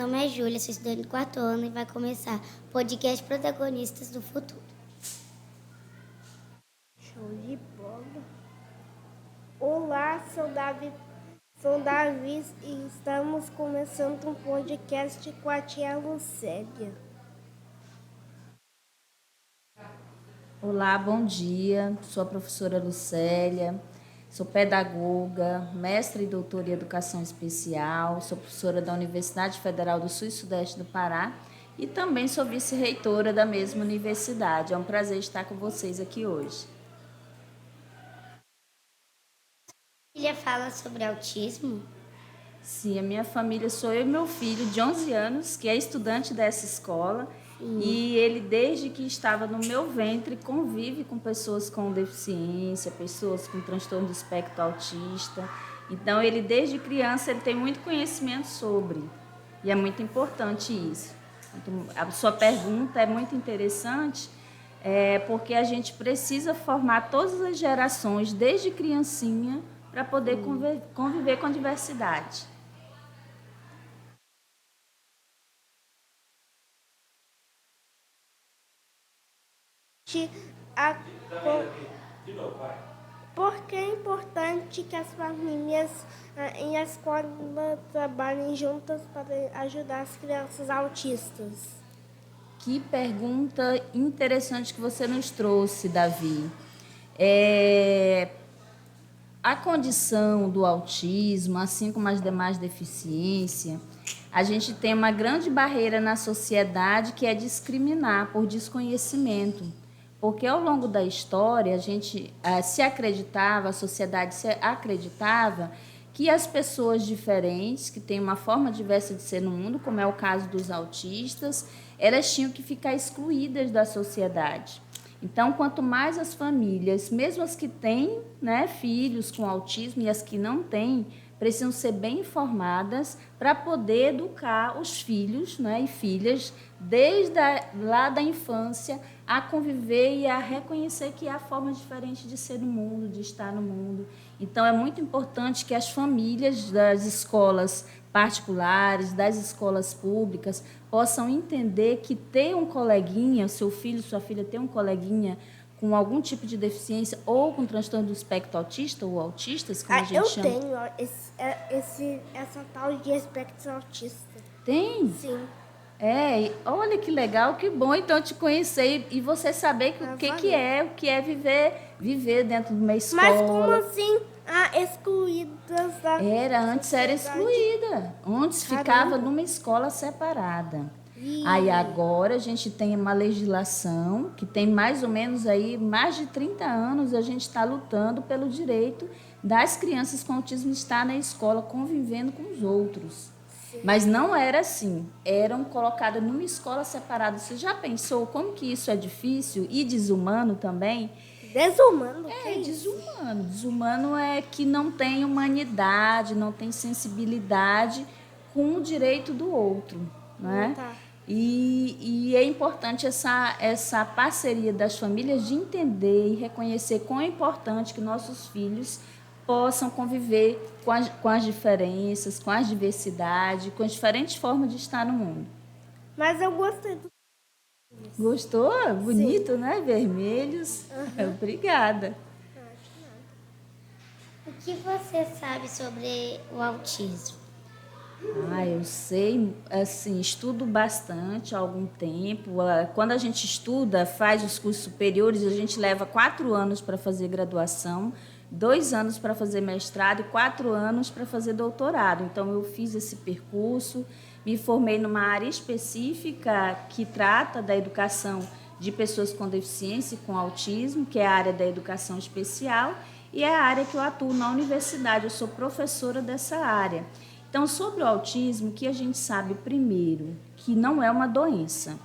nome é Júlia, sou estudante do 4º ano e vai começar o podcast Protagonistas do Futuro. Show de bola. Olá, sou Davi e estamos começando um podcast com a tia Lucélia. Olá, bom dia. Sou a professora Lucélia, sou pedagoga, mestre e doutora em Educação Especial, sou professora da Universidade Federal do Sul e Sudeste do Pará e também sou vice-reitora da mesma universidade. É um prazer estar com vocês aqui hoje. A filha fala sobre autismo? Sim, a minha família sou eu e meu filho de 11 anos, que é estudante dessa escola. E ele, desde que estava no meu ventre, convive com pessoas com deficiência, pessoas com transtorno do espectro autista. Então, ele, desde criança, ele tem muito conhecimento sobre. E é muito importante isso. A sua pergunta é muito interessante, porque a gente precisa formar todas as gerações, desde criancinha, para poder conviver com a diversidade. Por que é importante que as famílias e a escola trabalhem juntas para ajudar as crianças autistas? Que pergunta interessante que você nos trouxe, Davi. A condição do autismo, assim como as demais deficiências, a gente tem uma grande barreira na sociedade que é discriminar por desconhecimento. Porque ao longo da história, a gente a sociedade se acreditava que as pessoas diferentes, que têm uma forma diversa de ser no mundo, como é o caso dos autistas, elas tinham que ficar excluídas da sociedade. Então, quanto mais as famílias, mesmo as que têm, filhos com autismo e as que não têm, precisam ser bem informadas para poder educar os filhos, e filhas, desde lá da infância, a conviver e a reconhecer que há formas diferentes de ser no mundo, de estar no mundo. Então, é muito importante que as famílias das escolas particulares, das escolas públicas, possam entender que ter um coleguinha, seu filho, sua filha ter um coleguinha com algum tipo de deficiência ou com transtorno do espectro autista ou autistas, como a gente chama. Eu tenho essa tal de espectro autista. Tem? Sim. Olha que legal, que bom então te conhecer e você saber o que é viver dentro de uma escola. Mas como assim excluídas da Antes era excluída. Antes ficava numa escola separada. Aí agora a gente tem uma legislação que tem mais ou menos aí mais de 30 anos a gente está lutando pelo direito das crianças com autismo estar na escola convivendo com os outros. Sim. Mas não era assim, eram colocadas numa escola separada. Você já pensou como que isso é difícil e desumano também? Desumano? Desumano. Desumano é que não tem humanidade, não tem sensibilidade com o direito do outro, né? Tá. E é importante essa parceria das famílias de entender e reconhecer quão é importante que nossos filhos possam conviver com as diferenças, com as diversidades, com as diferentes formas de estar no mundo. Mas eu gostei do... Gostou? Bonito, Sim. né? Vermelhos. Obrigada. O que você sabe sobre o autismo? Eu sei, assim, estudo bastante há algum tempo. Quando a gente estuda, faz os cursos superiores, a gente leva 4 anos para fazer graduação, 2 anos para fazer mestrado e 4 anos para fazer doutorado. Então, eu fiz esse percurso, me formei numa área específica que trata da educação de pessoas com deficiência e com autismo, que é a área da educação especial, e é a área que eu atuo na universidade. Eu sou professora dessa área. Então, sobre o autismo, o que a gente sabe primeiro? Que não é uma doença.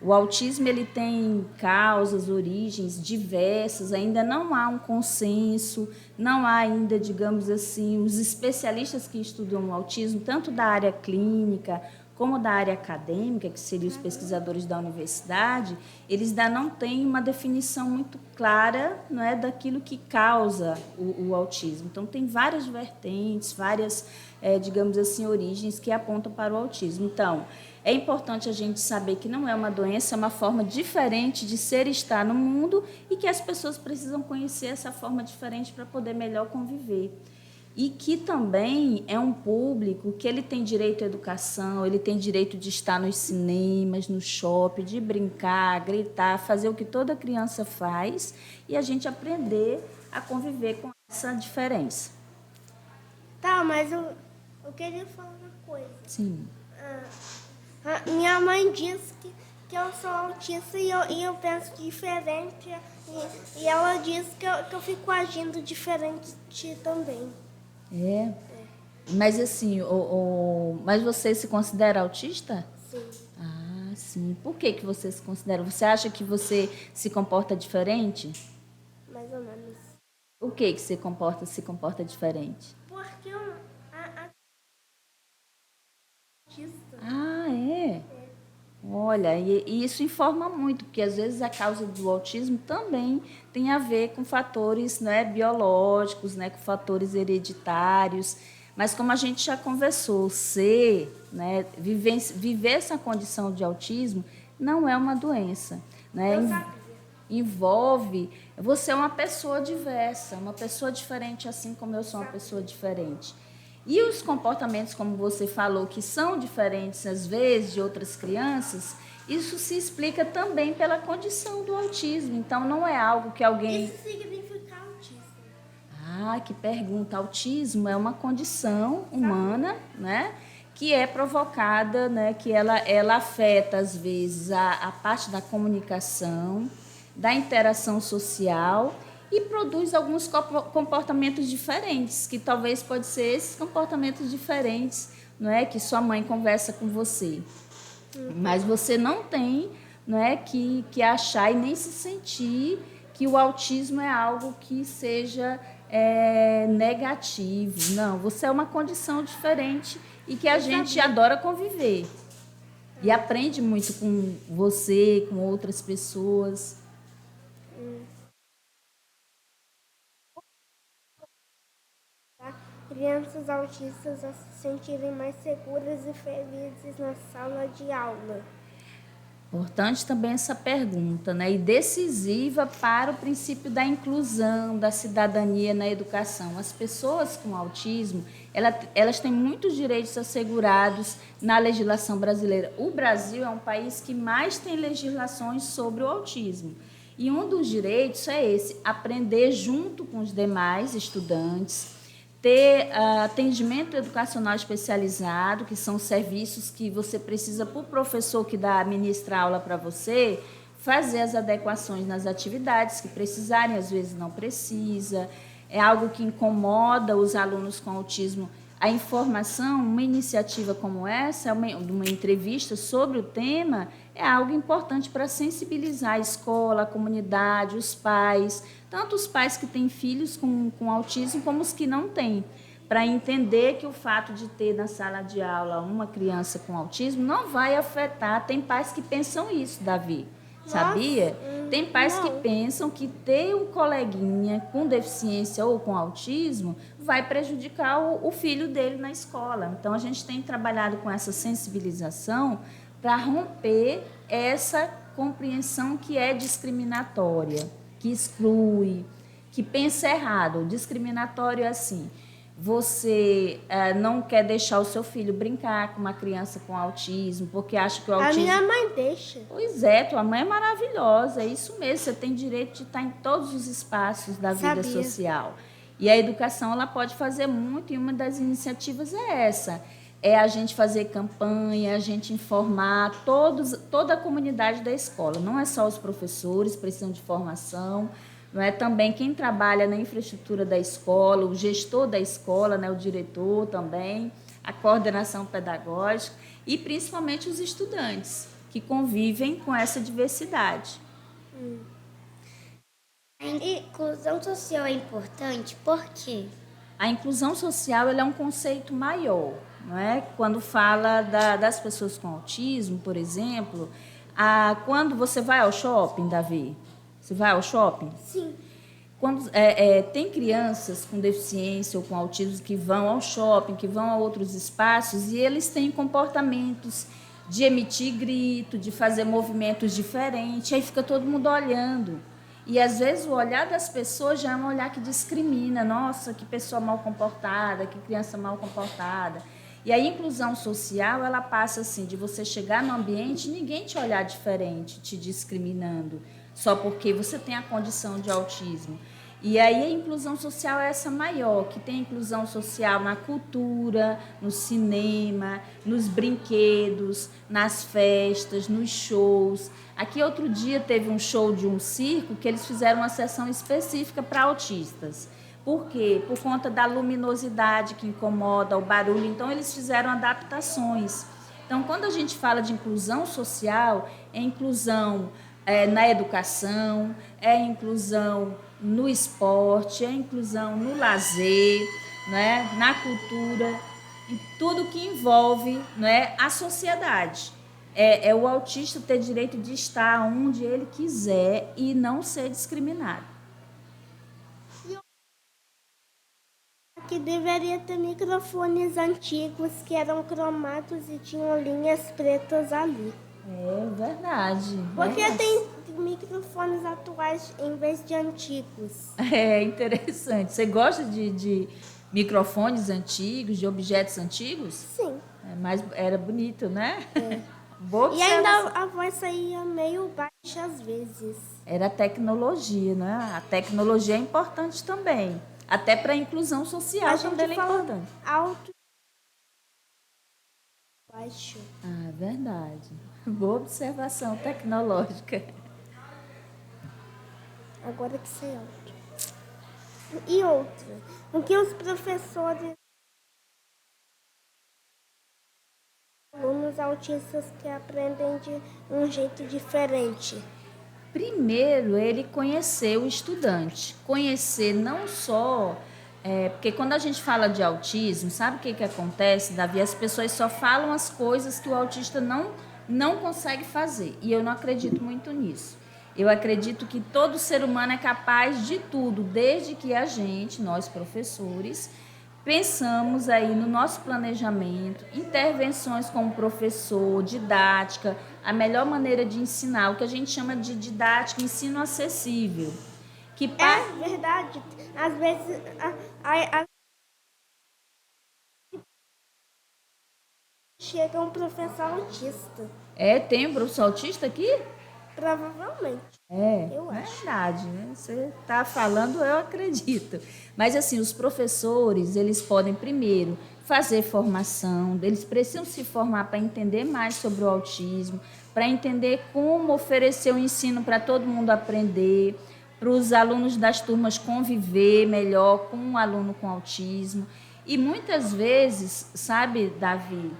O autismo ele tem causas, origens diversas, ainda não há um consenso, não há ainda, digamos assim, os especialistas que estudam o autismo, tanto da área clínica como da área acadêmica, que seriam os pesquisadores da universidade, eles ainda não têm uma definição muito clara, não é, daquilo que causa o autismo. Então, tem várias vertentes, várias, digamos assim, origens que apontam para o autismo. Então, é importante a gente saber que não é uma doença, é uma forma diferente de ser e estar no mundo e que as pessoas precisam conhecer essa forma diferente para poder melhor conviver. E que também é um público que ele tem direito à educação, ele tem direito de estar nos cinemas, no shopping, de brincar, gritar, fazer o que toda criança faz e a gente aprender a conviver com essa diferença. Tá, mas eu queria falar uma coisa. Sim. Minha mãe disse que eu sou autista e eu penso diferente. E ela diz que eu fico agindo diferente também. É. Mas assim, mas você se considera autista? Sim. Ah, sim. Por que você se considera? Você acha que você se comporta diferente? Mais ou menos. O que você se comporta diferente? Porque autista. Ah, é? Olha, e isso informa muito, porque às vezes a causa do autismo também tem a ver com fatores, né, biológicos, né, com fatores hereditários. Mas como a gente já conversou, né, viver essa condição de autismo não é uma doença, né? Eu sabia. Envolve, você é uma pessoa diversa, uma pessoa diferente, assim como eu sou uma pessoa diferente. E os comportamentos, como você falou, que são diferentes às vezes de outras crianças, isso se explica também pela condição do autismo. Então, não é algo que alguém... Isso significa autista. Ah, que pergunta. Autismo é uma condição humana, né, que é provocada, né, que ela afeta, às vezes, a parte da comunicação, da interação social e produz alguns comportamentos diferentes, que talvez pode ser esses comportamentos diferentes, não é, que sua mãe conversa com você. Mas você não tem, não é, que achar e nem se sentir que o autismo é algo que seja negativo. Não, você é uma condição diferente e que a gente adora conviver. E aprende muito com você, com outras pessoas. Crianças autistas a se sentirem mais seguras e felizes na sala de aula. Importante também essa pergunta, né? E decisiva para o princípio da inclusão, da cidadania na educação. As pessoas com autismo, elas têm muitos direitos assegurados na legislação brasileira. O Brasil é um país que mais tem legislações sobre o autismo. E um dos direitos é esse, aprender junto com os demais estudantes, ter atendimento educacional especializado, que são serviços que você precisa, para o professor que ministra aula para você, fazer as adequações nas atividades que precisarem, às vezes não precisa. É algo que incomoda os alunos com autismo. A informação, uma iniciativa como essa, uma entrevista sobre o tema, é algo importante para sensibilizar a escola, a comunidade, os pais, tanto os pais que têm filhos com autismo como os que não têm, para entender que o fato de ter na sala de aula uma criança com autismo não vai afetar. Tem pais que pensam isso, Davi, sabia? Tem pais que pensam que ter um coleguinha com deficiência ou com autismo vai prejudicar o filho dele na escola. Então, a gente tem trabalhado com essa sensibilização para romper essa compreensão que é discriminatória, que exclui, que pensa errado. O discriminatório é assim: você não quer deixar o seu filho brincar com uma criança com autismo, porque acha que o autismo... A minha mãe deixa. Pois é, tua mãe é maravilhosa, é isso mesmo, você tem direito de estar em todos os espaços da vida social. E a educação, ela pode fazer muito, e uma das iniciativas é essa, é a gente fazer campanha, a gente informar toda a comunidade da escola, não é só os professores, precisam de formação, não é também quem trabalha na infraestrutura da escola, o gestor da escola, né, o diretor também, a coordenação pedagógica e principalmente os estudantes que convivem com essa diversidade. A inclusão social é importante, por quê? A inclusão social ela é um conceito maior, não é? Quando fala das pessoas com autismo, por exemplo, quando você vai ao shopping, Davi, você vai ao shopping? Sim. Quando tem crianças com deficiência ou com autismo que vão ao shopping, que vão a outros espaços, e eles têm comportamentos de emitir grito, de fazer movimentos diferentes, aí fica todo mundo olhando. E, às vezes, o olhar das pessoas já é um olhar que discrimina. Nossa, que pessoa mal comportada, que criança mal comportada. E a inclusão social, ela passa assim, de você chegar no ambiente e ninguém te olhar diferente, te discriminando, só porque você tem a condição de autismo. E aí a inclusão social é essa maior, que tem inclusão social na cultura, no cinema, nos brinquedos, nas festas, nos shows. Aqui outro dia teve um show de um circo que eles fizeram uma sessão específica para autistas. Por quê? Por conta da luminosidade que incomoda, o barulho. Então, eles fizeram adaptações. Então, quando a gente fala de inclusão social, é inclusão na educação, é inclusão no esporte, é inclusão no lazer, né, na cultura, em tudo que envolve, né, a sociedade. É o autista ter direito de estar onde ele quiser e não ser discriminado. Que deveria ter microfones antigos que eram cromados e tinham linhas pretas ali. É verdade. Porque tem microfones atuais em vez de antigos. É interessante. Você gosta de microfones antigos, de objetos antigos? Sim. Mas era bonito, né? É. Boa E ainda observação. a voz saía meio baixa às vezes. Era a tecnologia, né? A tecnologia é importante também. Até para a inclusão social A também gente é fala importante. alto e baixo. Ah, verdade. Boa observação tecnológica. Agora que sei alto. E outra, o que os professores alunos autistas que aprendem de um jeito diferente? Primeiro, ele conhecer o estudante. Conhecer não só... porque quando a gente fala de autismo, sabe o que acontece, Davi? As pessoas só falam as coisas que o autista não consegue fazer. E eu não acredito muito nisso. Eu acredito que todo ser humano é capaz de tudo, desde que a gente, nós professores, pensamos aí no nosso planejamento, intervenções como professor, didática, a melhor maneira de ensinar, o que a gente chama de didática, ensino acessível. É verdade. Às vezes chega um professor autista. Tem um professor autista aqui? Provavelmente. Eu acho. Verdade, né? Você está falando, eu acredito. Mas, assim, os professores, eles podem, primeiro, fazer formação, eles precisam se formar para entender mais sobre o autismo, para entender como oferecer o ensino para todo mundo aprender, para os alunos das turmas conviver melhor com um aluno com autismo. E, muitas vezes, sabe, Davi,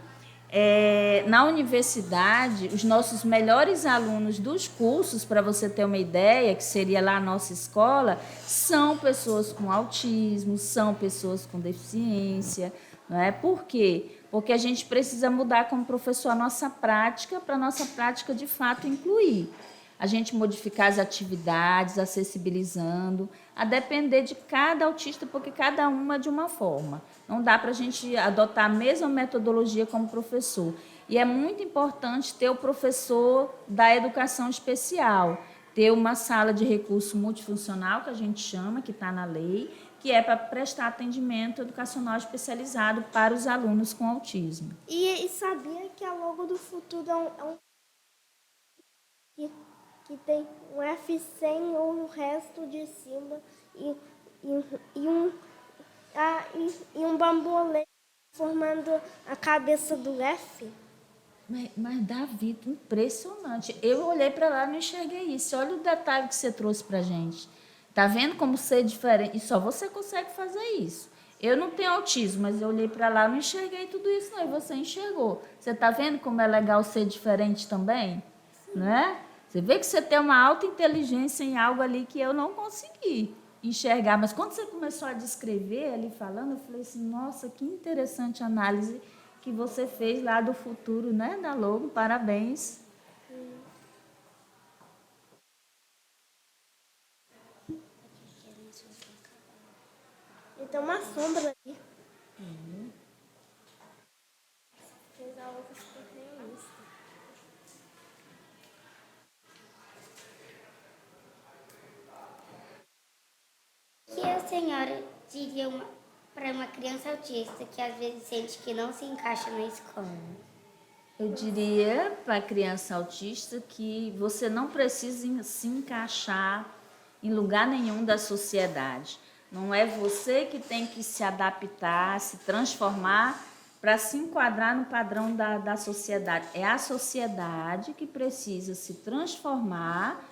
na universidade, os nossos melhores alunos dos cursos, para você ter uma ideia, que seria lá a nossa escola, são pessoas com autismo, são pessoas com deficiência. Não é? Por quê? Porque a gente precisa mudar como professor a nossa prática, para a nossa prática de fato incluir. A gente modificar as atividades, acessibilizando, a depender de cada autista, porque cada uma é de uma forma. Não dá para a gente adotar a mesma metodologia como professor. E é muito importante ter o professor da educação especial, ter uma sala de recurso multifuncional, que a gente chama, que está na lei, que é para prestar atendimento educacional especializado para os alunos com autismo. E sabia que a logo do futuro que tem um F sem o resto de cima e um bambolê formando a cabeça do F? Mas Davi, impressionante. Eu olhei para lá e não enxerguei isso. Olha o detalhe que você trouxe para a gente. Tá vendo como ser diferente? E só você consegue fazer isso. Eu não tenho autismo, mas eu olhei para lá e não enxerguei tudo isso, não. E você enxergou. Você tá vendo como é legal ser diferente também? Sim. Né? Você vê que você tem uma alta inteligência em algo ali que eu não consegui enxergar. Mas quando você começou a descrever ali falando, eu falei assim, nossa, que interessante análise que você fez lá do futuro, né, da logo. Parabéns. E tem uma sombra ali. Fez a outra super realista. O que a senhora diria para uma criança autista que às vezes sente que não se encaixa na escola? Eu diria para a criança autista que você não precisa se encaixar em lugar nenhum da sociedade. Não é você que tem que se adaptar, se transformar para se enquadrar no padrão da sociedade. É a sociedade que precisa se transformar,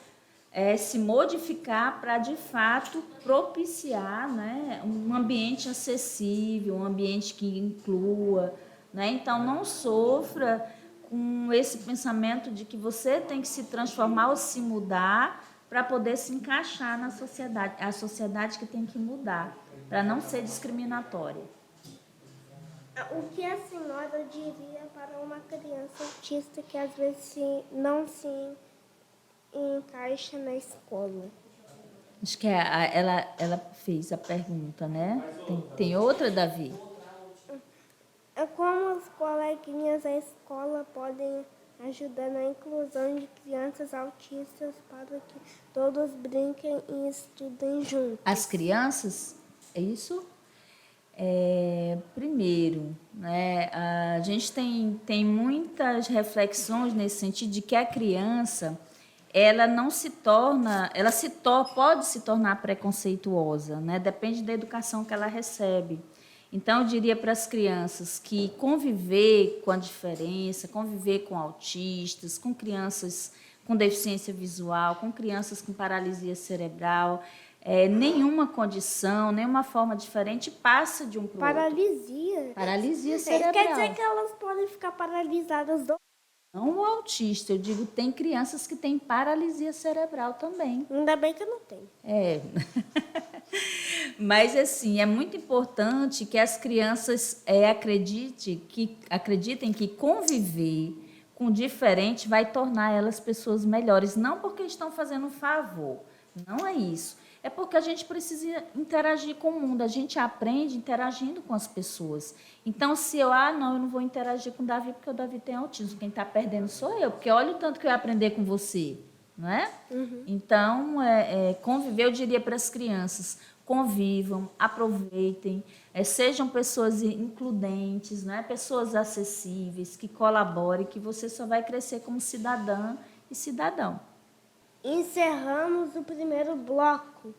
se modificar para, de fato, propiciar, né, um ambiente acessível, um ambiente que inclua. Né? Então, não sofra com esse pensamento de que você tem que se transformar ou se mudar para poder se encaixar na sociedade. É a sociedade que tem que mudar, para não ser discriminatória. O que a senhora diria para uma criança autista que às vezes não se encaixa na escola? Acho que ela fez a pergunta, né? Tem outra, Davi? É como os coleguinhas da escola podem ajudar na inclusão de crianças autistas para que todos brinquem e estudem juntos. As crianças, é isso? Primeiro, né, a gente tem muitas reflexões nesse sentido de que a criança ela não se torna, pode se tornar preconceituosa, né? Depende da educação que ela recebe. Então, eu diria para as crianças que conviver com a diferença, conviver com autistas, com crianças com deficiência visual, com crianças com paralisia cerebral, nenhuma condição, nenhuma forma diferente passa de um para o outro. Paralisia? Paralisia cerebral. Quer dizer que elas podem ficar paralisadas do... Não o autista, eu digo, tem crianças que têm paralisia cerebral também. Ainda bem que eu não tenho. Mas, assim, é muito importante que as crianças acreditem que conviver com o diferente vai tornar elas pessoas melhores. Não porque estão fazendo um favor, não é isso. É porque a gente precisa interagir com o mundo, a gente aprende interagindo com as pessoas. Então, se eu não vou interagir com o Davi porque o Davi tem autismo, quem está perdendo sou eu, porque olha o tanto que eu ia aprender com você, não é? Uhum. Então, conviver, eu diria para as crianças, convivam, aproveitem, sejam pessoas includentes, né? Pessoas acessíveis, que colaborem, que você só vai crescer como cidadã e cidadão. Encerramos o primeiro bloco.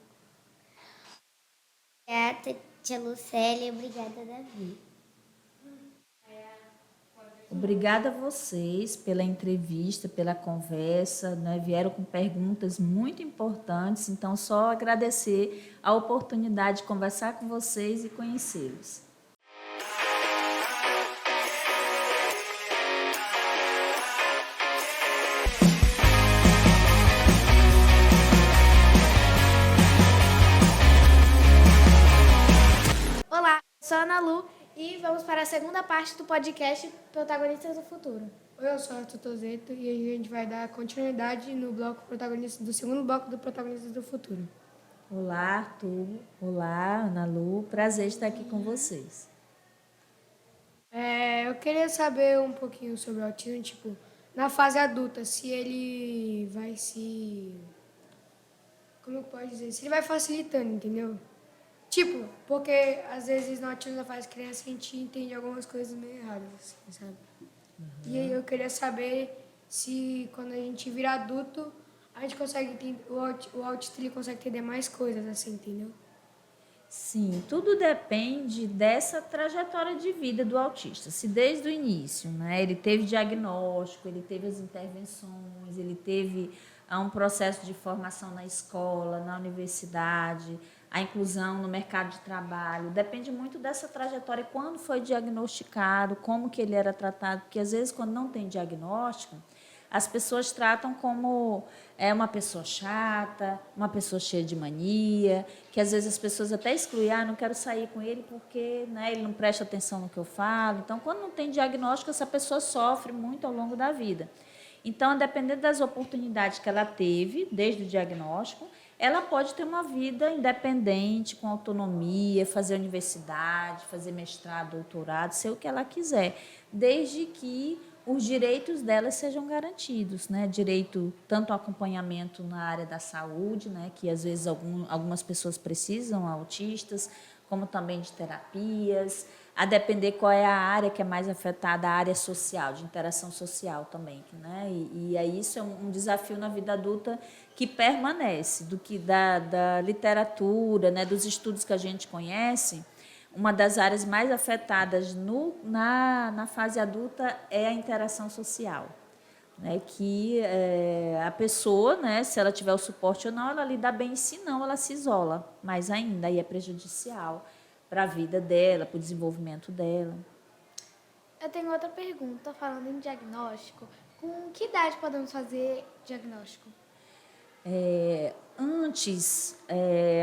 Obrigada, tia Lucélia. Obrigada, Davi. Obrigada a vocês pela entrevista, pela conversa, né? Vieram com perguntas muito importantes, então só agradecer a oportunidade de conversar com vocês e conhecê-los. Olá, sou a Ana Lu e vamos para a segunda parte do podcast Protagonistas do Futuro. Oi, eu sou o Arthur Tozeto e a gente vai dar continuidade no bloco protagonista do segundo bloco do Protagonistas do Futuro. Olá, Arthur. Olá, Ana Lu. Prazer estar aqui com vocês. Eu queria saber um pouquinho sobre o autismo, tipo, na fase adulta, se ele vai se... Como eu posso dizer? Se ele vai facilitando, entendeu? Tipo, porque às vezes no autismo na fase criança a gente entende algumas coisas meio erradas, assim, sabe? E aí eu queria saber se quando a gente vira adulto, a gente consegue entender, o autista ele consegue entender mais coisas, assim, entendeu? Sim, tudo depende dessa trajetória de vida do autista. Se desde o início, né, ele teve diagnóstico, ele teve as intervenções, ele teve um processo de formação na escola, na universidade, a inclusão no mercado de trabalho, depende muito dessa trajetória, quando foi diagnosticado, como que ele era tratado, porque às vezes quando não tem diagnóstico, as pessoas tratam como uma pessoa chata, uma pessoa cheia de mania, que às vezes as pessoas até excluem, não quero sair com ele porque, né, ele não presta atenção no que eu falo. Então, quando não tem diagnóstico, essa pessoa sofre muito ao longo da vida. Então, dependendo das oportunidades que ela teve, desde o diagnóstico, ela pode ter uma vida independente, com autonomia, fazer universidade, fazer mestrado, doutorado, ser o que ela quiser, desde que os direitos dela sejam garantidos, né? Direito tanto ao acompanhamento na área da saúde, né? Que às vezes algumas pessoas precisam, autistas, como também de terapias, a depender qual é a área que é mais afetada, a área social, de interação social também, né? E aí isso é um desafio na vida adulta que permanece, do que da literatura, né? Dos estudos que a gente conhece. Uma das áreas mais afetadas na fase adulta é a interação social, né? Que a pessoa, né, se ela tiver o suporte ou não, ela lida bem, se não, ela se isola mais ainda, e é prejudicial para a vida dela, para o desenvolvimento dela. Eu tenho outra pergunta, falando em diagnóstico. Com que idade podemos fazer diagnóstico? Antes,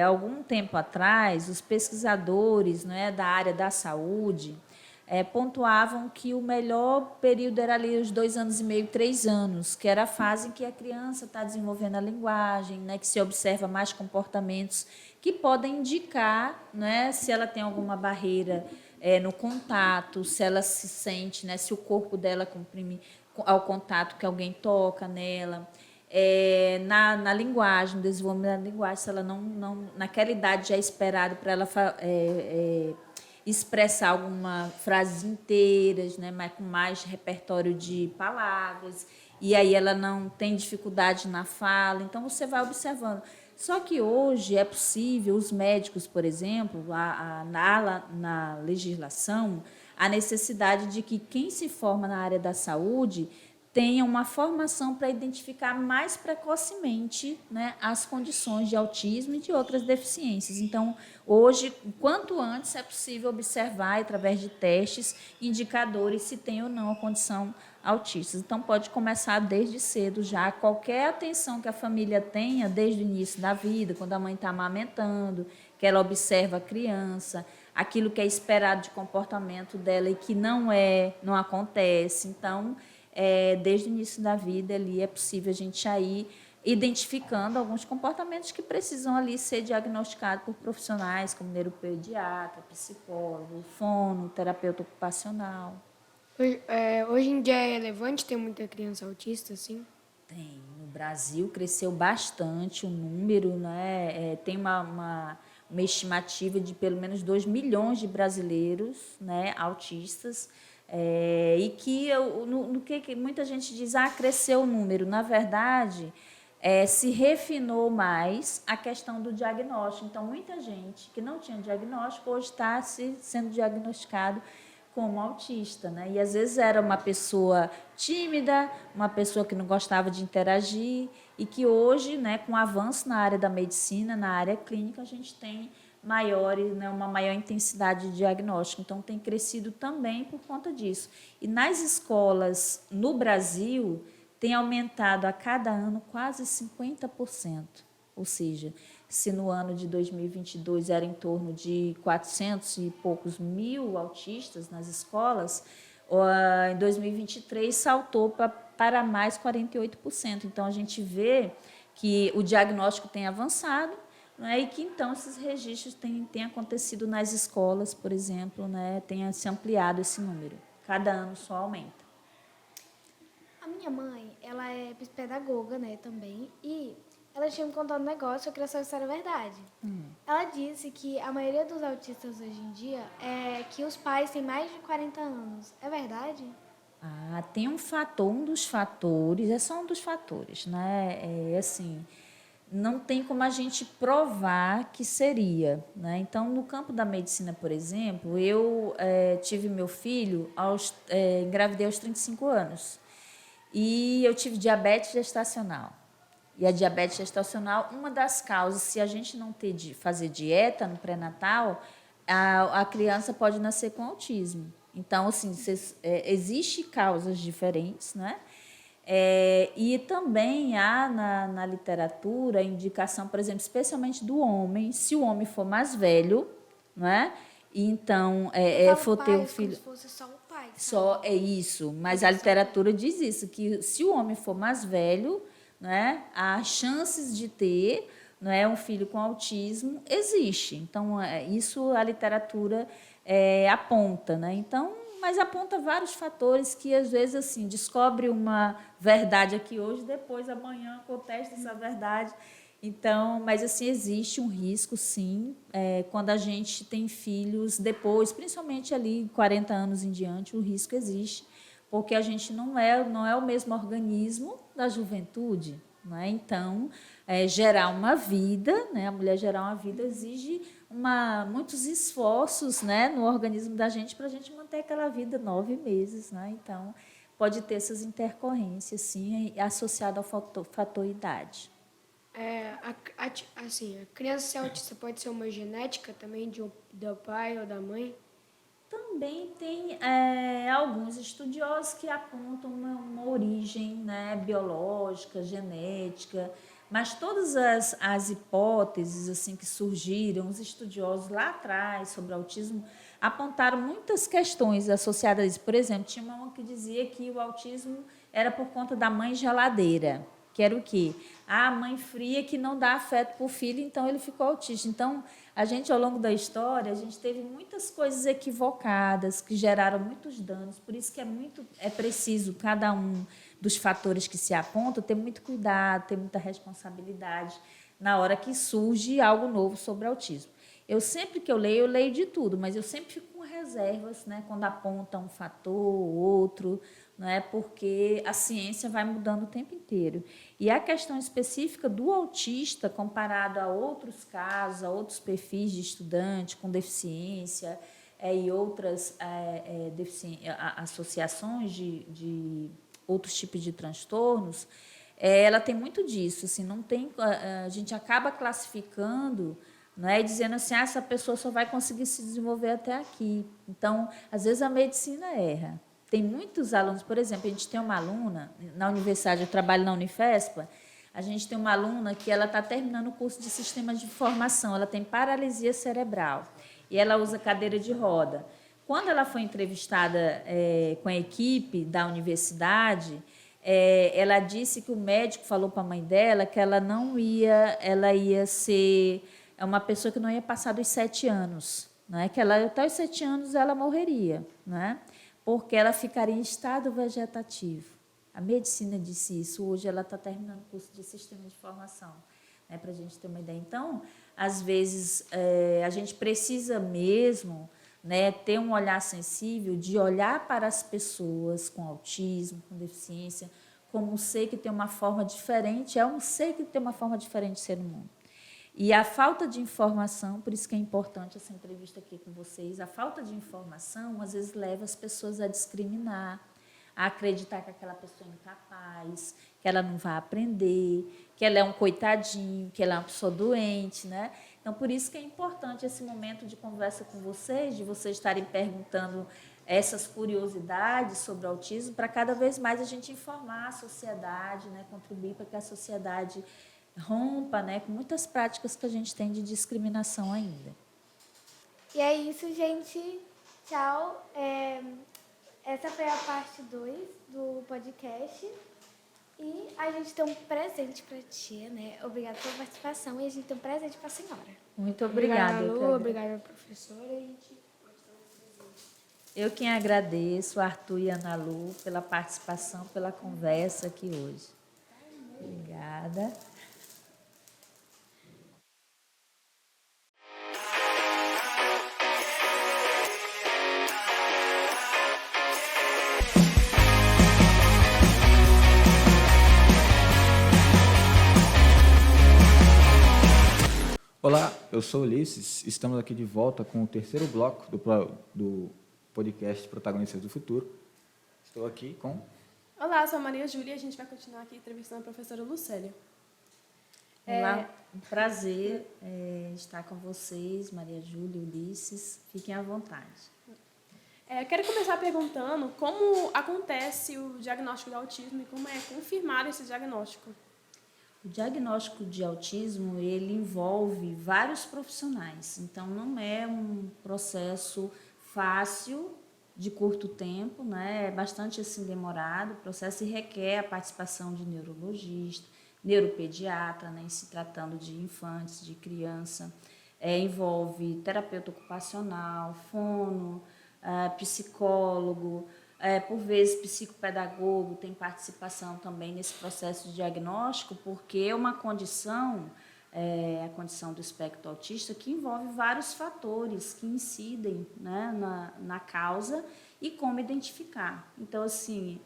algum tempo atrás, os pesquisadores, né, da área da saúde pontuavam que o melhor período era ali os 2 anos e meio, 3 anos, que era a fase em que a criança está desenvolvendo a linguagem, né, que se observa mais comportamentos que podem indicar, né, se ela tem alguma barreira no contato, se ela se sente, né, se o corpo dela comprime ao contato que alguém toca nela. Na linguagem, no desenvolvimento da linguagem, se ela não naquela idade já é esperado para ela expressar alguma frases inteiras, né, mas com mais repertório de palavras, e aí ela não tem dificuldade na fala, então você vai observando. Só que hoje é possível, os médicos, por exemplo, na legislação, a necessidade de que quem se forma na área da saúde tenha uma formação para identificar mais precocemente, né, as condições de autismo e de outras deficiências. Então, hoje, quanto antes é possível observar, através de testes, indicadores se tem ou não a condição autista. Então, pode começar desde cedo já. Qualquer atenção que a família tenha desde o início da vida, quando a mãe está amamentando, que ela observa a criança, aquilo que é esperado de comportamento dela e que não acontece. Então, desde o início da vida ali é possível a gente ir identificando alguns comportamentos que precisam ali ser diagnosticados por profissionais como neuropediatra, psicólogo, fono, terapeuta ocupacional. Hoje em dia é relevante ter muita criança autista, assim? Tem. No Brasil cresceu bastante o número, né? Tem uma estimativa de pelo menos 2 milhões de brasileiros, né, autistas. E que no que muita gente diz, cresceu o número. Na verdade, se refinou mais a questão do diagnóstico. Então, muita gente que não tinha diagnóstico hoje está sendo diagnosticado como autista, né? E às vezes era uma pessoa tímida, uma pessoa que não gostava de interagir, e que hoje, né, com o avanço na área da medicina, na área clínica, a gente tem uma maior intensidade de diagnóstico. Então, tem crescido também por conta disso. E nas escolas no Brasil, tem aumentado a cada ano quase 50%. Ou seja, se no ano de 2022 era em torno de 400 e poucos mil autistas nas escolas, em 2023 saltou para mais 48%. Então, a gente vê que o diagnóstico tem avançado, né, e que, então, esses registros têm acontecido nas escolas, por exemplo, né, tenha se ampliado esse número. Cada ano só aumenta. A minha mãe, ela é psicopedagoga, né, também, e ela tinha me contado um negócio, eu queria saber se era verdade. Ela disse que a maioria dos autistas hoje em dia é que os pais têm mais de 40 anos. É verdade? Tem um fator, um dos fatores, é só um dos fatores, né? Assim, não tem como a gente provar que seria, né? Então, no campo da medicina, por exemplo, eu tive meu filho, engravidei aos 35 anos, e eu tive diabetes gestacional. E a diabetes gestacional, uma das causas, se a gente não fazer dieta no pré-natal, a criança pode nascer com autismo. Então, assim, existe causas diferentes, né? E também há na literatura a indicação, por exemplo, especialmente do homem, se o homem for mais velho, não é? E então for ter um filho. Como se fosse só o pai. Só é isso, mas a literatura diz isso, que se o homem for mais velho, não é, as chances de ter, não é, um filho com autismo existe. Então, isso a literatura aponta, né? Então, mas aponta vários fatores que, às vezes, assim, descobre uma verdade aqui hoje, depois, amanhã, contesta essa verdade. Então, mas assim, existe um risco, sim, quando a gente tem filhos depois, principalmente ali 40 anos em diante, o risco existe, porque a gente não é o mesmo organismo da juventude, não é? Então, gerar uma vida, né? A mulher gerar uma vida exige muitos esforços, né, no organismo da gente para a gente manter aquela vida 9 meses, né? Então, pode ter essas intercorrências, sim, associado ao fator idade. Assim, a criança ser autista pode ser uma genética também do pai ou da mãe? Também tem alguns estudiosos que apontam uma origem, né, biológica, genética, mas todas as hipóteses assim que surgiram, os estudiosos lá atrás sobre autismo apontaram muitas questões associadas a isso. Por exemplo, tinha uma que dizia que o autismo era por conta da mãe geladeira, que era o quê? A mãe fria que não dá afeto para o filho, então ele ficou autista. Então, a gente, ao longo da história, a gente teve muitas coisas equivocadas que geraram muitos danos, por isso que é preciso, cada um dos fatores que se apontam, ter muito cuidado, ter muita responsabilidade na hora que surge algo novo sobre autismo. Eu sempre que eu leio de tudo, mas eu sempre fico com reservas, né, quando aponta um fator ou outro, não é? Porque a ciência vai mudando o tempo inteiro. E a questão específica do autista, comparado a outros casos, a outros perfis de estudante com deficiência e outras associações de outros tipos de transtornos, ela tem muito disso. Assim, não tem, a gente acaba classificando, não é, dizendo assim, essa pessoa só vai conseguir se desenvolver até aqui. Então, às vezes, a medicina erra. Tem muitos alunos, por exemplo, a gente tem uma aluna na universidade, eu trabalho na Unifespa, a gente tem uma aluna que ela está terminando o curso de sistemas de informação, ela tem paralisia cerebral e ela usa cadeira de roda. Quando ela foi entrevistada com a equipe da universidade, ela disse que o médico falou para a mãe dela que ela ia ser uma pessoa que não ia passar dos 7 anos, né? Que ela, até os 7 anos ela morreria, né? Porque ela ficaria em estado vegetativo. A medicina disse isso. Hoje ela está terminando o curso de sistema de formação, né, para a gente ter uma ideia. Então, às vezes, a gente precisa mesmo, né, ter um olhar sensível de olhar para as pessoas com autismo, com deficiência, como um ser que tem uma forma diferente, é um ser que tem uma forma diferente de ser no mundo. E a falta de informação, por isso que é importante essa entrevista aqui com vocês, a falta de informação, às vezes, leva as pessoas a discriminar, a acreditar que aquela pessoa é incapaz, que ela não vai aprender, que ela é um coitadinho, que ela é uma pessoa doente, né? Então, por isso que é importante esse momento de conversa com vocês, de vocês estarem perguntando essas curiosidades sobre o autismo, para cada vez mais a gente informar a sociedade, né? Contribuir para que a sociedade rompa, né, com muitas práticas que a gente tem de discriminação ainda. E é isso, gente. Tchau. Essa foi a parte 2 do podcast. E a gente tem um presente para a tia, né? Obrigada pela participação. E a gente tem um presente para a senhora. Muito obrigada. Lu, obrigada, professora. Eu quem agradeço, Arthur e Ana Lu, pela participação, pela conversa aqui hoje. Obrigada. Olá, eu sou Ulisses, estamos aqui de volta com o terceiro bloco do podcast Protagonistas do Futuro. Estou aqui com... Olá, sou a Maria Júlia e a gente vai continuar aqui entrevistando a professora Lucélia. Olá, um prazer estar com vocês, Maria Júlia e Ulisses. Fiquem à vontade. Quero começar perguntando como acontece o diagnóstico do autismo e como é confirmado esse diagnóstico. O diagnóstico de autismo, ele envolve vários profissionais, então não é um processo fácil, de curto tempo, né? É bastante assim demorado, o processo requer a participação de neurologista, neuropediatra, né? Em se tratando de infantes, de criança, envolve terapeuta ocupacional, fono, psicólogo, por vezes psicopedagogo tem participação também nesse processo de diagnóstico, porque é uma condição, a condição do espectro autista, que envolve vários fatores que incidem, né, na causa e como identificar. Então, assim,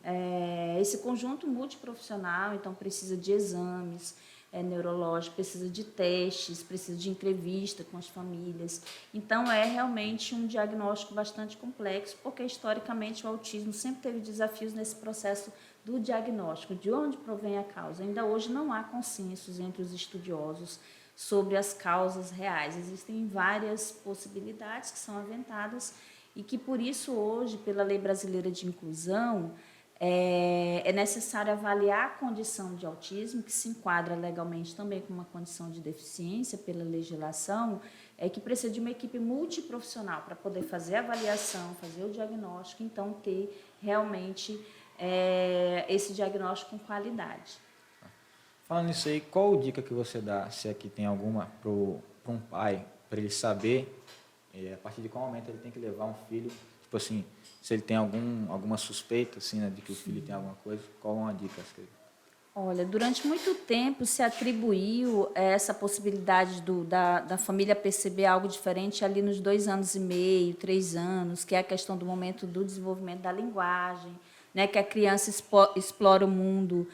esse conjunto multiprofissional, então, precisa de exames, neurológico, precisa de testes, precisa de entrevista com as famílias. Então, é realmente um diagnóstico bastante complexo, porque, historicamente, o autismo sempre teve desafios nesse processo do diagnóstico, de onde provém a causa. Ainda hoje não há consensos entre os estudiosos sobre as causas reais. Existem várias possibilidades que são aventadas e que, por isso, hoje, pela Lei Brasileira de Inclusão, é necessário avaliar a condição de autismo, que se enquadra legalmente também como uma condição de deficiência pela legislação, que precisa de uma equipe multiprofissional para poder fazer a avaliação, fazer o diagnóstico, então ter realmente esse diagnóstico com qualidade. Falando nisso aí, qual dica que você dá, se aqui tem alguma, para um pai, para ele saber a partir de qual momento ele tem que levar um filho, tipo assim, se ele tem alguma suspeita assim, né, de que o filho tem alguma coisa, qual é uma dica? Olha, durante muito tempo se atribuiu essa possibilidade da família perceber algo diferente ali nos 2 anos e meio, 3 anos, que é a questão do momento do desenvolvimento da linguagem, né, que a criança explora o mundo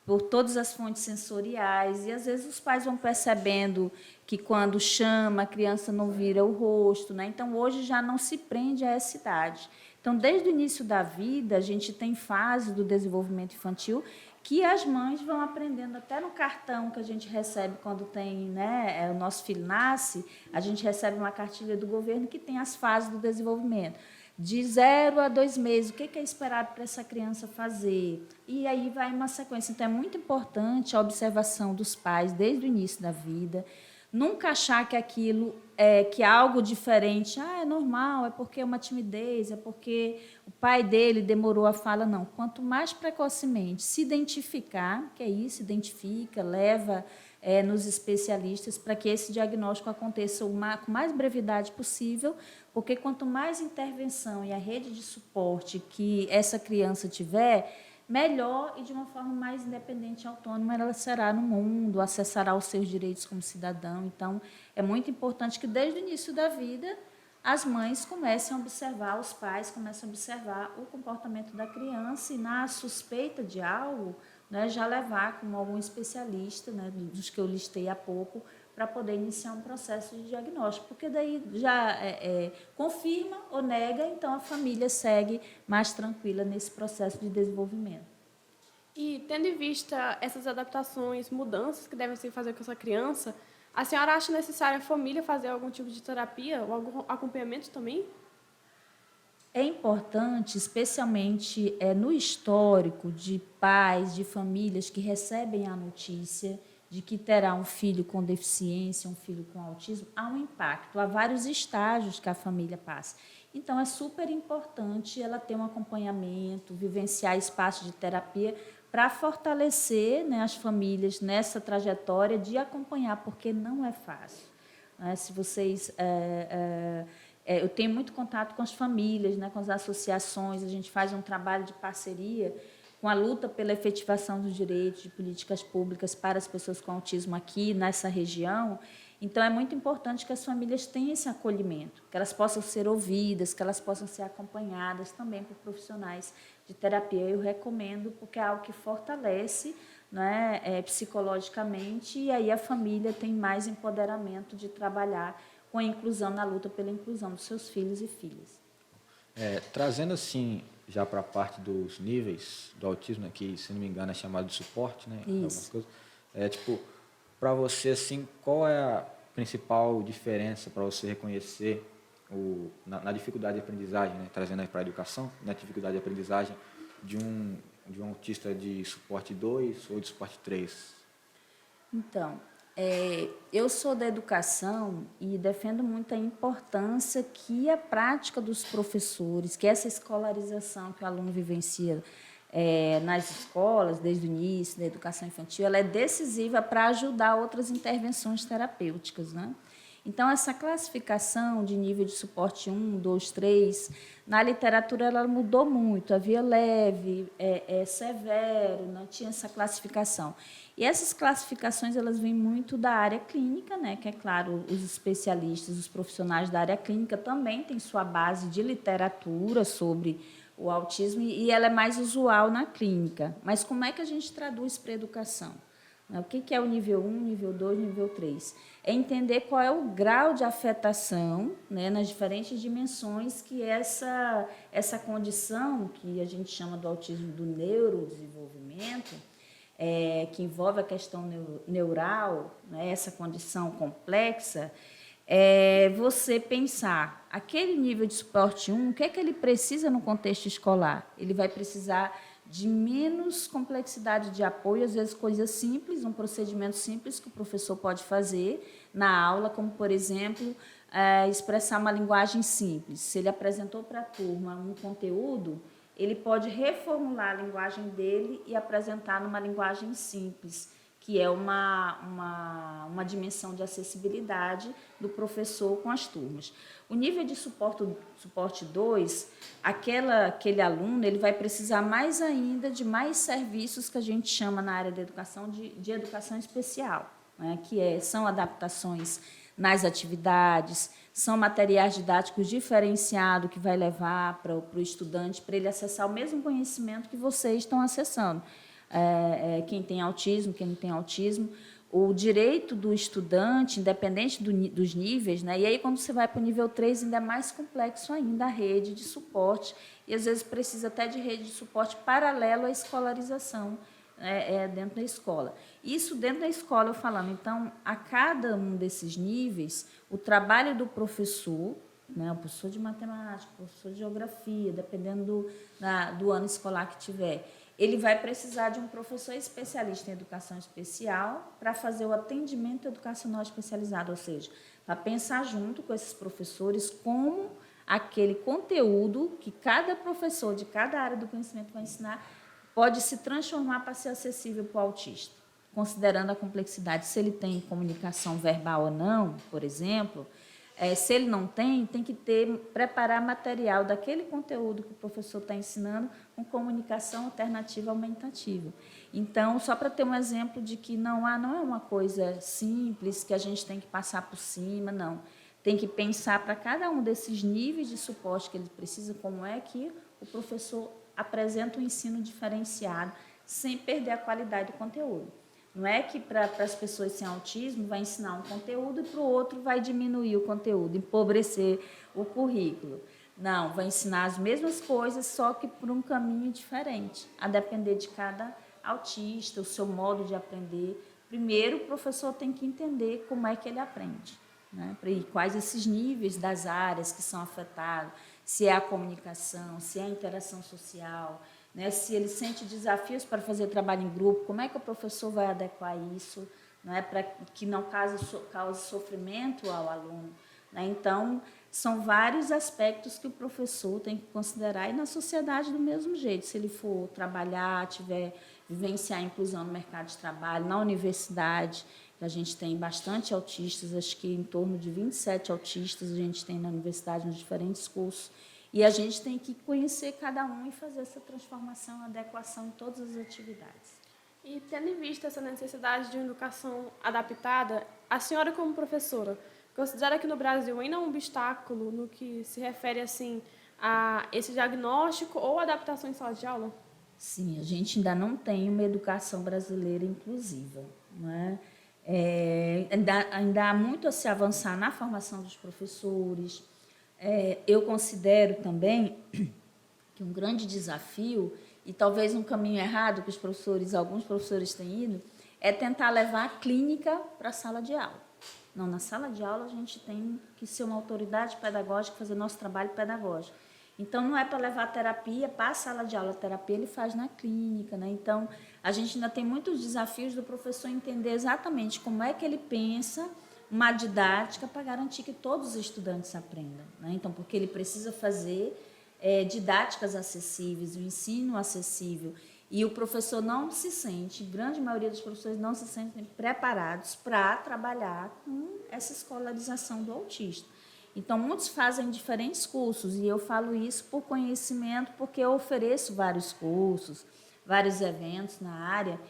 por todas as fontes sensoriais, e às vezes os pais vão percebendo que quando chama, a criança não vira o rosto, né? Então, hoje já não se prende a essa idade. Então, desde o início da vida, a gente tem fase do desenvolvimento infantil que as mães vão aprendendo, até no cartão que a gente recebe quando tem, né, o nosso filho nasce, a gente recebe uma cartilha do governo que tem as fases do desenvolvimento. De 0 a 2 meses, o que é esperado para essa criança fazer? E aí vai uma sequência. Então, é muito importante a observação dos pais desde o início da vida. Nunca achar que aquilo que algo diferente, é normal, é porque é uma timidez, é porque o pai dele demorou a fala. Não. Quanto mais precocemente se identificar, que é isso, identifica, leva nos especialistas para que esse diagnóstico aconteça com mais brevidade possível, porque quanto mais intervenção e a rede de suporte que essa criança tiver, melhor e de uma forma mais independente e autônoma ela será no mundo, acessará os seus direitos como cidadão. Então, é muito importante que, desde o início da vida, as mães comecem a observar, os pais comecem a observar o comportamento da criança e, na suspeita de algo, né, já levar como algum especialista, né, dos que eu listei há pouco, para poder iniciar um processo de diagnóstico, porque daí já confirma ou nega, então a família segue mais tranquila nesse processo de desenvolvimento. E, tendo em vista essas adaptações, mudanças que devem se fazer com essa criança, a senhora acha necessário a família fazer algum tipo de terapia ou algum acompanhamento também? É importante, especialmente no histórico de pais, de famílias que recebem a notícia de que terá um filho com deficiência, um filho com autismo, há um impacto, há vários estágios que a família passa. Então, é super importante ela ter um acompanhamento, vivenciar espaços de terapia para fortalecer, né, as famílias nessa trajetória de acompanhar, porque não é fácil. Né? Se vocês... eu tenho muito contato com as famílias, né, com as associações, a gente faz um trabalho de parceria com a luta pela efetivação dos direitos de políticas públicas para as pessoas com autismo aqui nessa região. Então, é muito importante que as famílias tenham esse acolhimento, que elas possam ser ouvidas, que elas possam ser acompanhadas também por profissionais de terapia. Eu recomendo, porque é algo que fortalece, né, psicologicamente, e aí a família tem mais empoderamento de trabalhar com a inclusão, na luta pela inclusão dos seus filhos e filhas. Trazendo assim, já para a parte dos níveis do autismo, que, se não me engano, é chamado de suporte, né? Isso. Tipo, para você, assim, qual é a principal diferença para você reconhecer na dificuldade de aprendizagem, né, trazendo aí para a educação, na dificuldade de aprendizagem de um autista de suporte 2 ou de suporte 3? Então, eu sou da educação e defendo muito a importância que a prática dos professores, que essa escolarização que o aluno vivencia nas escolas, desde o início da educação infantil, ela é decisiva para ajudar outras intervenções terapêuticas, né? Então, essa classificação de nível de suporte 1, 2, 3, na literatura ela mudou muito. Havia leve, severo, não tinha essa classificação. E essas classificações elas vêm muito da área clínica, né? Que, é claro, os especialistas, os profissionais da área clínica também têm sua base de literatura sobre o autismo e ela é mais usual na clínica. Mas como é que a gente traduz para a educação? O que é o nível 1, nível 2, nível 3? É entender qual é o grau de afetação, né, nas diferentes dimensões que essa condição, que a gente chama do autismo do neurodesenvolvimento, que envolve a questão neural, né, essa condição complexa, você pensar, aquele nível de suporte 1, o que é que ele precisa no contexto escolar? Ele vai precisar de menos complexidade de apoio, às vezes coisas simples, um procedimento simples que o professor pode fazer na aula, como, por exemplo, expressar uma linguagem simples. Se ele apresentou para a turma um conteúdo, ele pode reformular a linguagem dele e apresentar numa linguagem simples, que é uma dimensão de acessibilidade do professor com as turmas. O nível de suporte 2, aquele aluno ele vai precisar mais ainda de mais serviços que a gente chama na área da educação de educação especial, né? São adaptações nas atividades, são materiais didáticos diferenciados que vai levar para o estudante, para ele acessar o mesmo conhecimento que vocês estão acessando. Quem tem autismo, quem não tem autismo, o direito do estudante, independente dos níveis, né? E aí, quando você vai para o nível 3, ainda é mais complexo ainda a rede de suporte, e às vezes precisa até de rede de suporte paralelo à escolarização dentro da escola. Isso dentro da escola, eu falando. Então, a cada um desses níveis, o trabalho do professor, né, o professor de matemática, o professor de geografia, dependendo do ano escolar que tiver, ele vai precisar de um professor especialista em educação especial para fazer o atendimento educacional especializado, ou seja, para pensar junto com esses professores como aquele conteúdo que cada professor de cada área do conhecimento vai ensinar pode se transformar para ser acessível para o autista, considerando a complexidade, se ele tem comunicação verbal ou não, por exemplo. Se ele não tem que preparar material daquele conteúdo que o professor está ensinando com comunicação alternativa aumentativa. Então, só para ter um exemplo de que não é uma coisa simples, que a gente tem que passar por cima, não. Tem que pensar para cada um desses níveis de suporte que ele precisa, como é que o professor apresenta um ensino diferenciado, sem perder a qualidade do conteúdo. Não é que para as pessoas sem autismo vai ensinar um conteúdo e para o outro vai diminuir o conteúdo, empobrecer o currículo. Não, vai ensinar as mesmas coisas, só que por um caminho diferente, a depender de cada autista, o seu modo de aprender. Primeiro, o professor tem que entender como é que ele aprende, né? E quais esses níveis das áreas que são afetadas, se é a comunicação, se é a interação social, né? Se ele sente desafios para fazer trabalho em grupo, como é que o professor vai adequar isso, né? Para que não cause sofrimento ao aluno, né? Então, são vários aspectos que o professor tem que considerar, e na sociedade do mesmo jeito. Se ele for trabalhar, vivenciar a inclusão no mercado de trabalho, na universidade, que a gente tem bastante autistas, acho que em torno de 27 autistas a gente tem na universidade, nos diferentes cursos, e a gente tem que conhecer cada um e fazer essa transformação, adequação em todas as atividades. E tendo em vista essa necessidade de uma educação adaptada, a senhora como professora considera que no Brasil ainda há um obstáculo no que se refere assim a esse diagnóstico ou adaptação em sala de aula? Sim, a gente ainda não tem uma educação brasileira inclusiva, né? Ainda há muito a se avançar na formação dos professores. Eu considero também que um grande desafio, e talvez um caminho errado que alguns professores têm ido, é tentar levar a clínica para a sala de aula. Não, na sala de aula a gente tem que ser uma autoridade pedagógica, fazer nosso trabalho pedagógico. Então, não é para levar terapia para a sala de aula, a terapia ele faz na clínica, né? Então, a gente ainda tem muitos desafios do professor entender exatamente como é que ele pensa uma didática para garantir que todos os estudantes aprendam, né? Então, porque ele precisa fazer didáticas acessíveis, o ensino acessível, e o professor não se sente, grande maioria dos professores não se sentem preparados para trabalhar com essa escolarização do autista. Então, muitos fazem diferentes cursos, e eu falo isso por conhecimento, porque eu ofereço vários cursos, vários eventos na área.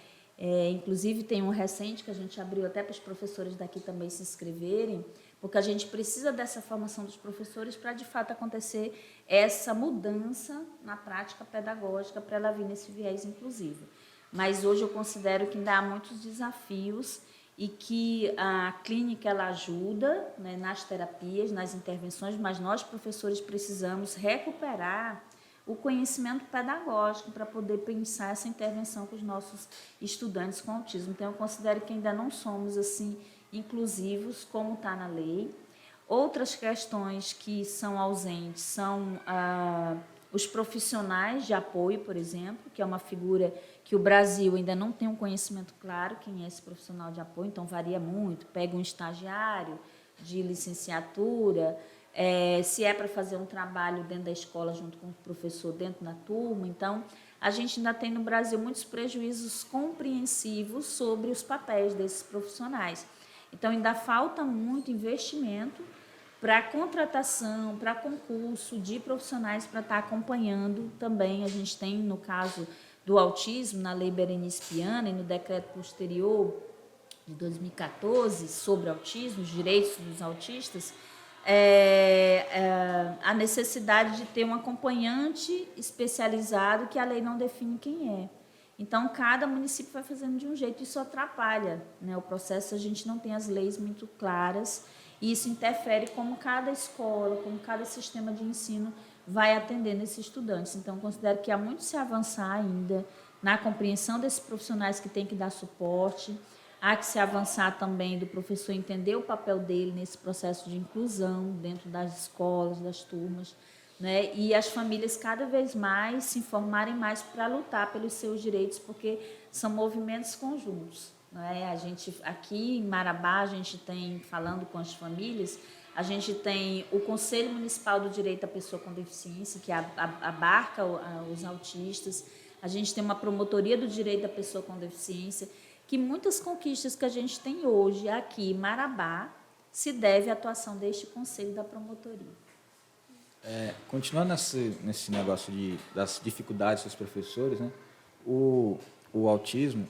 Inclusive, tem um recente que a gente abriu até para os professores daqui também se inscreverem, porque a gente precisa dessa formação dos professores para, de fato, acontecer essa mudança na prática pedagógica para ela vir nesse viés inclusivo. Mas hoje eu considero que ainda há muitos desafios e que a clínica ela ajuda, né, nas terapias, nas intervenções, mas nós, professores, precisamos recuperar o conhecimento pedagógico para poder pensar essa intervenção com os nossos estudantes com autismo. Então, eu considero que ainda não somos assim inclusivos como está na lei. Outras questões que são ausentes são os profissionais de apoio, por exemplo, que é uma figura que o Brasil ainda não tem um conhecimento claro quem é esse profissional de apoio, então varia muito. Pega um estagiário de licenciatura, se é para fazer um trabalho dentro da escola junto com o professor dentro da turma. Então, a gente ainda tem no Brasil muitos prejuízos compreensivos sobre os papéis desses profissionais. Então, ainda falta muito investimento para contratação, para concurso de profissionais para estar acompanhando também. A gente tem, no caso do autismo, na Lei Berenice Piana e no decreto posterior de 2014 sobre autismo, os direitos dos autistas, a necessidade de ter um acompanhante especializado que a lei não define quem é. Então, cada município vai fazendo de um jeito, isso atrapalha, né, o processo, a gente não tem as leis muito claras, e isso interfere como cada escola, como cada sistema de ensino vai atendendo esses estudantes. Então, considero que há muito se avançar ainda na compreensão desses profissionais que têm que dar suporte, há que se avançar também do professor entender o papel dele nesse processo de inclusão dentro das escolas, das turmas, né? E as famílias cada vez mais se informarem mais para lutar pelos seus direitos, porque são movimentos conjuntos, né? A gente, aqui em Marabá, a gente tem, falando com as famílias, a gente tem o Conselho Municipal do Direito à Pessoa com Deficiência, que abarca os autistas, a gente tem uma promotoria do direito da pessoa com deficiência, que muitas conquistas que a gente tem hoje aqui em Marabá se deve à atuação deste Conselho da Promotoria. Continuando nesse negócio das dificuldades dos professores, né? O autismo,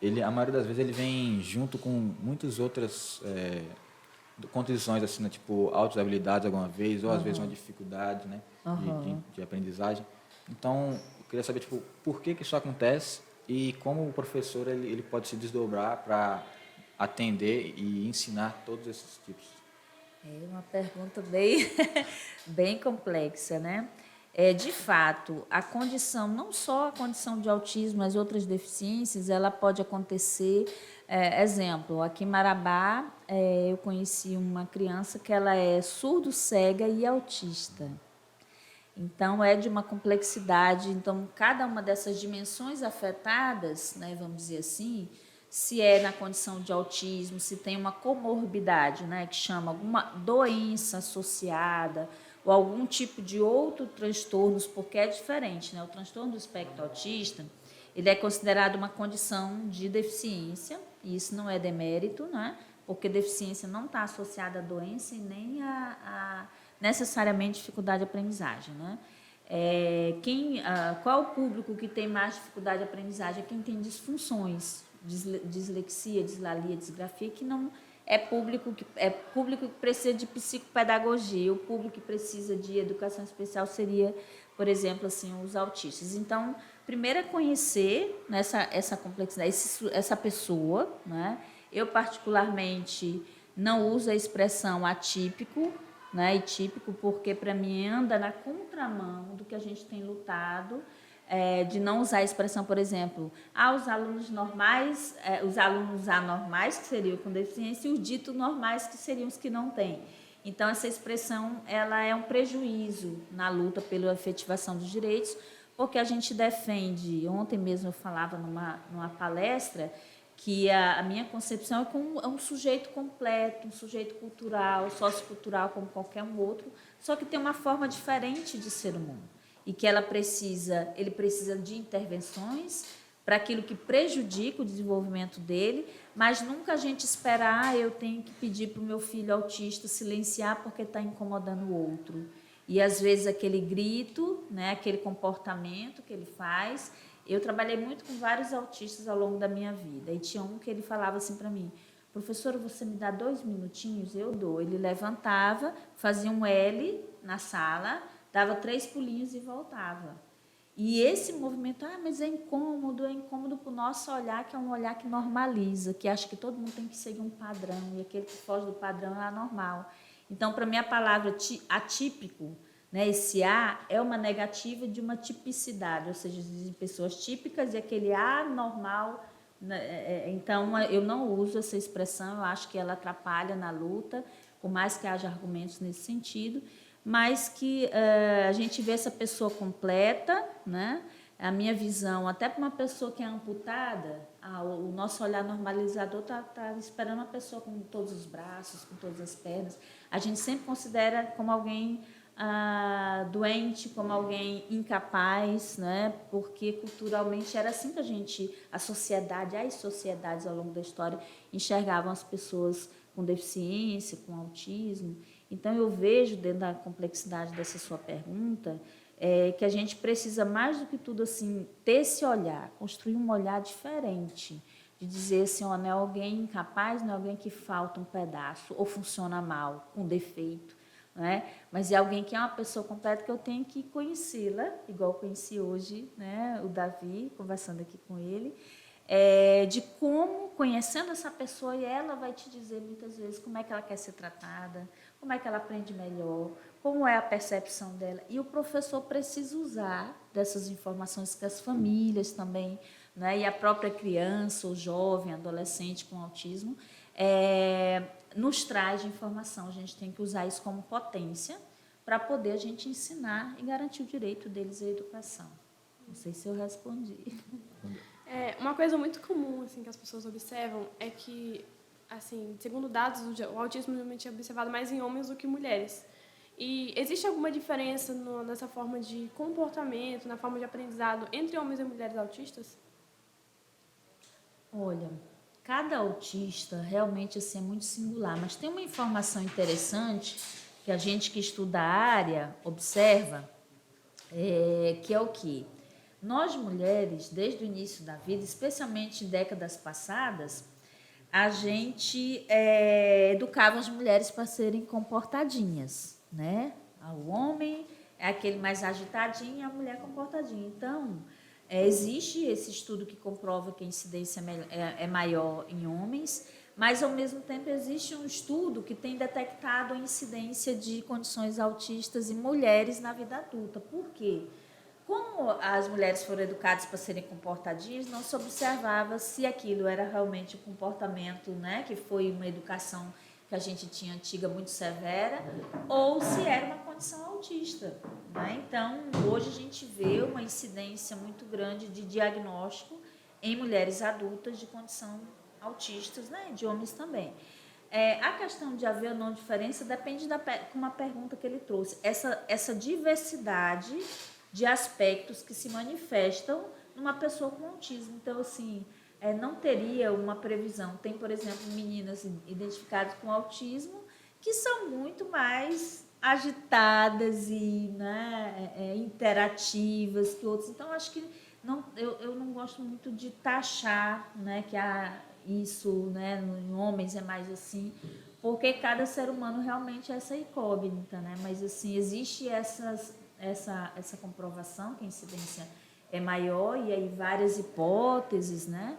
a maioria das vezes, ele vem junto com muitas outras condições, assim, né? Tipo, altas habilidades alguma vez, ou às vezes uma dificuldade, né? De aprendizagem. Então, eu queria saber, tipo, por que isso acontece e como o professor ele pode se desdobrar para atender e ensinar todos esses tipos. É uma pergunta bem, bem complexa, né? De fato, a condição, não só a condição de autismo, mas outras deficiências, ela pode acontecer. Exemplo, aqui em Marabá, eu conheci uma criança que ela é surdo-cega e autista. Então, é de uma complexidade. Então, cada uma dessas dimensões afetadas, né, vamos dizer assim, se é na condição de autismo, se tem uma comorbidade, né, que chama alguma doença associada, ou algum tipo de outro transtornos, porque é diferente, né? O transtorno do espectro autista, ele é considerado uma condição de deficiência, e isso não é demérito, né? Porque deficiência não está associada à doença e nem a necessariamente dificuldade de aprendizagem, né? Qual é o público que tem mais dificuldade de aprendizagem? É quem tem disfunções, dislexia, dislalia, disgrafia, que não é público que precisa de psicopedagogia. O público que precisa de educação especial seria, por exemplo, assim, os autistas. Então, primeiro é conhecer, né, essa complexidade, essa pessoa, né? Eu, particularmente, não uso a expressão atípico, né, e típico, porque, para mim, anda na contramão do que a gente tem lutado de não usar a expressão, por exemplo, os alunos normais, os alunos anormais, que seriam com deficiência, e os ditos normais, que seriam os que não têm. Então, essa expressão ela é um prejuízo na luta pela efetivação dos direitos, porque a gente defende, ontem mesmo eu falava numa palestra, que a minha concepção é um sujeito completo, um sujeito cultural, sociocultural, como qualquer um outro, só que tem uma forma diferente de ser humano. E que ele precisa de intervenções para aquilo que prejudica o desenvolvimento dele, mas nunca a gente espera, eu tenho que pedir para o meu filho autista silenciar porque está incomodando o outro. E, às vezes, aquele grito, né, aquele comportamento que ele faz. Eu trabalhei muito com vários autistas ao longo da minha vida, e tinha um que ele falava assim para mim, professora, você me dá 2 minutinhos? Eu dou. Ele levantava, fazia um L na sala, dava 3 pulinhos e voltava. E esse movimento, mas é incômodo para o nosso olhar, que é um olhar que normaliza, que acha que todo mundo tem que seguir um padrão, e aquele que foge do padrão é anormal. Então, para mim, a palavra atípico, né, esse A é uma negativa de uma tipicidade, ou seja, de pessoas típicas e aquele anormal. Então, eu não uso essa expressão, eu acho que ela atrapalha na luta, por mais que haja argumentos nesse sentido, mas que a gente vê essa pessoa completa, né? A minha visão, até para uma pessoa que é amputada, o nosso olhar normalizador está esperando uma pessoa com todos os braços, com todas as pernas. A gente sempre considera como alguém doente, como alguém incapaz, né? Porque culturalmente era assim que as sociedades ao longo da história enxergavam as pessoas com deficiência, com autismo. Então, eu vejo, dentro da complexidade dessa sua pergunta, que a gente precisa, mais do que tudo, assim, ter esse olhar, construir um olhar diferente, de dizer assim, não é alguém incapaz, não é alguém que falta um pedaço, ou funciona mal, com defeito, né? Mas é alguém que é uma pessoa completa que eu tenho que conhecê-la, igual eu conheci hoje, né, o Davi, conversando aqui com ele, de como, conhecendo essa pessoa, e ela vai te dizer muitas vezes como é que ela quer ser tratada, como é que ela aprende melhor, como é a percepção dela. E o professor precisa usar dessas informações que as famílias também, né, e a própria criança, o jovem, adolescente com autismo, nos traz de informação. A gente tem que usar isso como potência para poder a gente ensinar e garantir o direito deles à educação. Não sei se eu respondi. Uma coisa muito comum assim, que as pessoas observam é que, assim, segundo dados, o autismo normalmente é observado mais em homens do que mulheres. E existe alguma diferença nessa forma de comportamento, na forma de aprendizado entre homens e mulheres autistas? Olha, cada autista realmente assim, é muito singular, mas tem uma informação interessante que a gente que estuda a área observa, que é o quê? Nós, mulheres, desde o início da vida, especialmente em décadas passadas, a gente educava as mulheres para serem comportadinhas, né? O homem é aquele mais agitadinho e a mulher comportadinha. Então, existe esse estudo que comprova que a incidência é maior em homens, mas, ao mesmo tempo, existe um estudo que tem detectado a incidência de condições autistas em mulheres na vida adulta. Por quê? Como as mulheres foram educadas para serem comportadinhas, não se observava se aquilo era realmente um comportamento, né, que foi uma educação que a gente tinha antiga muito severa, ou se era uma condição autista, né? Então, hoje a gente vê uma incidência muito grande de diagnóstico em mulheres adultas de condição autistas, né, de homens também. A questão de haver ou não diferença depende da uma pergunta que ele trouxe. Essa diversidade de aspectos que se manifestam numa pessoa com autismo. Então, assim, não teria uma previsão. Tem, por exemplo, meninas identificadas com autismo que são muito mais agitadas e, né, interativas que outros. Então, acho que eu não gosto muito de taxar, né, que isso, né, em homens é mais assim, porque cada ser humano realmente é essa incógnita, né? Mas, assim, existe essa comprovação que a incidência é maior, e aí várias hipóteses, né,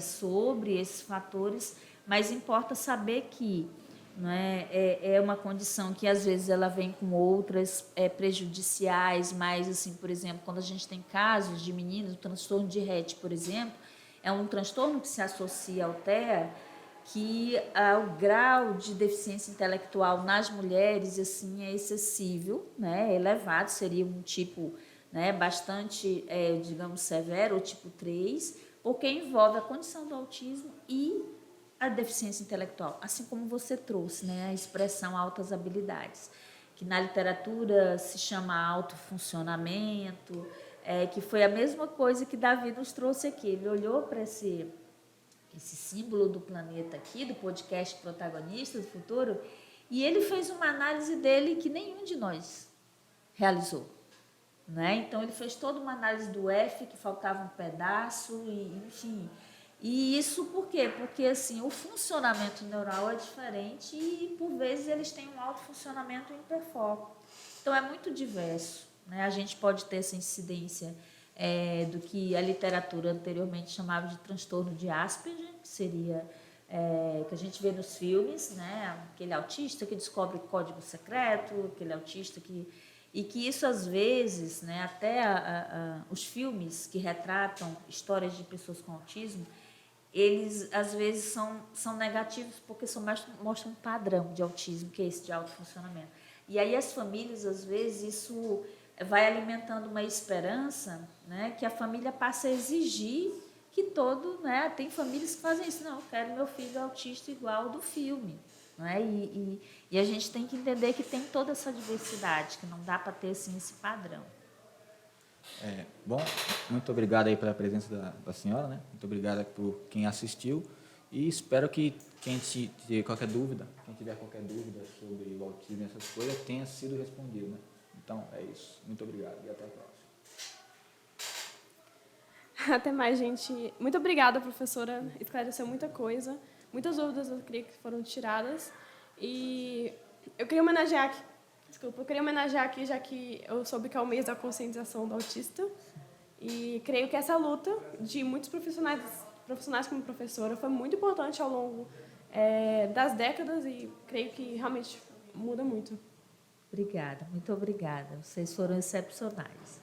sobre esses fatores, mas importa saber que não é? É uma condição que às vezes ela vem com outras prejudiciais, mas assim, por exemplo, quando a gente tem casos de meninos, o transtorno de Rett, por exemplo, é um transtorno que se associa ao TEA, que o grau de deficiência intelectual nas mulheres assim é excessivo, né? É elevado, seria um tipo, né, bastante, digamos, severo, o tipo 3, porque envolve a condição do autismo e a deficiência intelectual, assim como você trouxe, né, a expressão altas habilidades, que na literatura se chama autofuncionamento, que foi a mesma coisa que Davi nos trouxe aqui. Ele olhou para esse símbolo do planeta aqui, do podcast Protagonista do Futuro, e ele fez uma análise dele que nenhum de nós realizou. Né? Então, ele fez toda uma análise do F, que faltava um pedaço, e, enfim. E isso por quê? Porque assim, o funcionamento neural é diferente e, por vezes, eles têm um alto funcionamento e hiperfoco. Então, é muito diverso. Né? A gente pode ter essa incidência do que a literatura anteriormente chamava de transtorno de Asperger, que seria que a gente vê nos filmes, né? Aquele autista que descobre código secreto, aquele autista que... E que isso, às vezes, né, até os filmes que retratam histórias de pessoas com autismo, eles, às vezes, são negativos porque mostram um padrão de autismo, que é esse de alto funcionamento. E aí as famílias, às vezes, isso vai alimentando uma esperança, né, que a família passa a exigir que todo... Né, tem famílias que fazem isso. Não, eu quero meu filho autista igual ao do filme. Não é? E a gente tem que entender que tem toda essa diversidade, que não dá para ter assim, esse padrão. Bom, muito obrigado aí pela presença da senhora, né? Muito obrigado por quem assistiu e espero que quem tiver qualquer dúvida sobre o autismo e essas coisas tenha sido respondido, né? Então, é isso. Muito obrigado e até a próxima. Até mais, gente. Muito obrigada, professora. Esclareceu muita coisa. Muitas dúvidas eu creio que foram tiradas. E eu queria homenagear aqui, já que eu soube que é o mês da conscientização do autista. E creio que essa luta de muitos profissionais como professora foi muito importante ao longo das décadas e creio que realmente muda muito. Obrigada, muito obrigada. Vocês foram excepcionais.